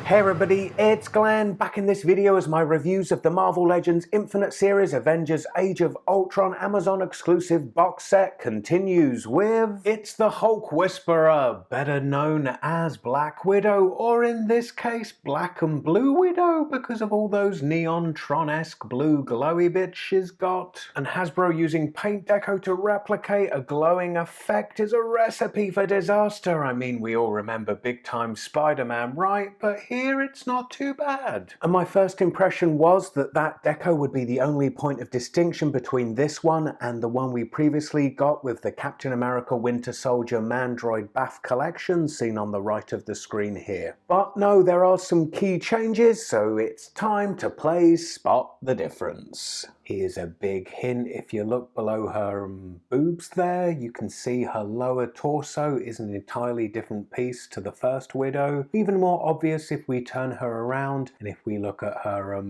Hey everybody, it's Glenn, back in this video as my reviews of the Marvel Legends Infinite Series Avengers Age of Ultron Amazon exclusive box set continues with It's the Hulk Whisperer, better known as Black Widow, or in this case Black and Blue Widow because of all those neon Tron-esque blue glowy bits she's got. And Hasbro using paint deco to replicate a glowing effect is a recipe for disaster. I mean, we all remember big time Spider-Man, right? But here it's not too bad. And my first impression was that that deco would be the only point of distinction between this one and the one we previously got with the Captain America Winter Soldier Mandroid Bath collection seen on the right of the screen here. But no, there are some key changes, so it's time to play Spot the Difference. Here's a big hint. If you look below her boobs there, you can see her lower torso is an entirely different piece to the first Widow. Even more obvious if we turn her around, and if we look at her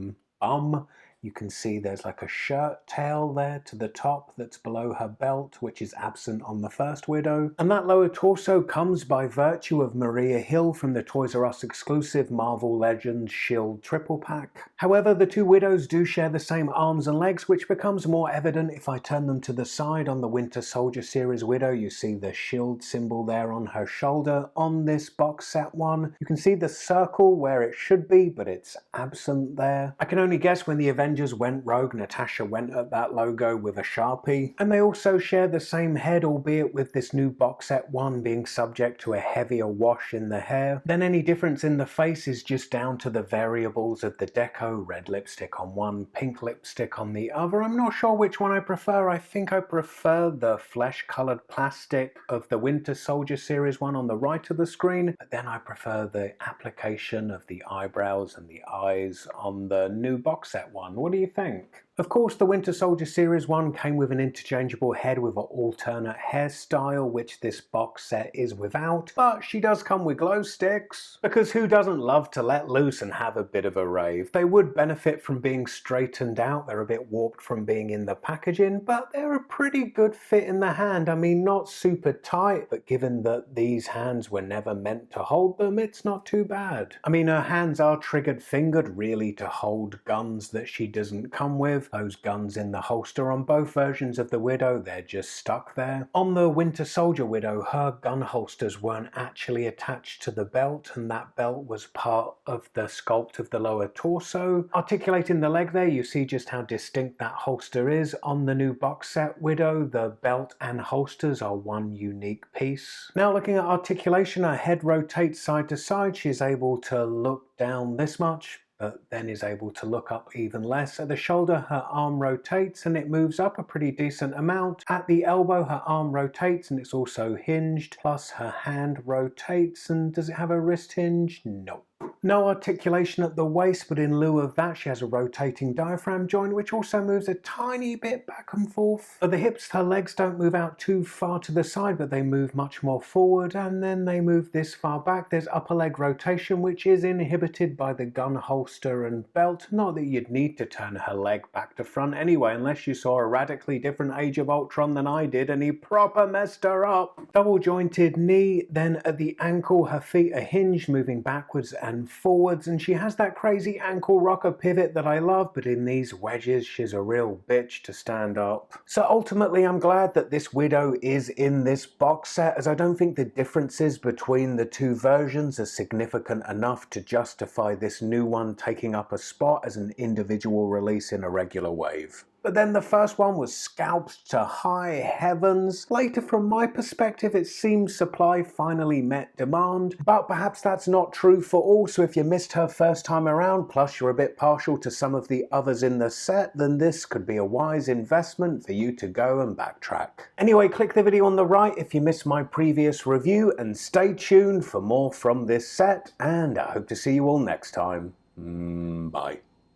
bum, you can see there's like a shirt tail there to the top that's below her belt, which is absent on the first Widow. And that lower torso comes by virtue of Maria Hill from the Toys R Us exclusive Marvel Legends Shield triple pack. However, the two Widows do share the same arms and legs, which becomes more evident if I turn them to the side. On the Winter Soldier series Widow, you see the shield symbol there on her shoulder. On this box set one, you can see the circle where it should be, but it's absent there. I can only guess when the Avengers went rogue, Natasha went at that logo with a Sharpie. And they also share the same head, albeit with this new box set one being subject to a heavier wash in the hair. Then any difference in the face is just down to the variables of the deco, red lipstick on one, pink lipstick on the other. I'm not sure which one I prefer. I think I prefer the flesh-colored plastic of the Winter Soldier series one on the right of the screen, but then I prefer the application of the eyebrows and the eyes on the new box set one. What do you think? Of course, the Winter Soldier Series 1 came with an interchangeable head with an alternate hairstyle, which this box set is without, but she does come with glow sticks, because who doesn't love to let loose and have a bit of a rave? They would benefit from being straightened out. They're a bit warped from being in the packaging, but they're a pretty good fit in the hand. I mean, not super tight, but given that these hands were never meant to hold them, it's not too bad. I mean, her hands are triggered fingered really to hold guns that she doesn't come with. Those guns in the holster on both versions of the Widow, they're just stuck there. On the Winter Soldier Widow, her gun holsters weren't actually attached to the belt, and that belt was part of the sculpt of the lower torso. Articulating the leg there, you see just how distinct that holster is. On the new box set Widow, the belt and holsters are one unique piece. Now looking at articulation, her head rotates side to side. She's able to look down this much, but then is able to look up even less. At the shoulder, her arm rotates and it moves up a pretty decent amount. At the elbow, her arm rotates and it's also hinged, plus her hand rotates. And does it have a wrist hinge? Nope. No articulation at the waist, but in lieu of that, she has a rotating diaphragm joint, which also moves a tiny bit back and forth. At the hips, her legs don't move out too far to the side, but they move much more forward, and then they move this far back. There's upper leg rotation, which is inhibited by the gun holster and belt. Not that you'd need to turn her leg back to front anyway, unless you saw a radically different Age of Ultron than I did, and he proper messed her up. Double jointed knee, then at the ankle, her feet are hinged, moving backwards and forwards, and she has that crazy ankle rocker pivot that I love, but in these wedges she's a real bitch to stand up. So ultimately I'm glad that this Widow is in this box set, as I don't think the differences between the two versions are significant enough to justify this new one taking up a spot as an individual release in a regular wave. But then the first one was scalped to high heavens. Later, from my perspective, it seems supply finally met demand, but perhaps that's not true for all. So if you missed her first time around, plus you're a bit partial to some of the others in the set, then this could be a wise investment for you to go and backtrack. Anyway, click the video on the right if you missed my previous review, and stay tuned for more from this set, and I hope to see you all next time. Bye.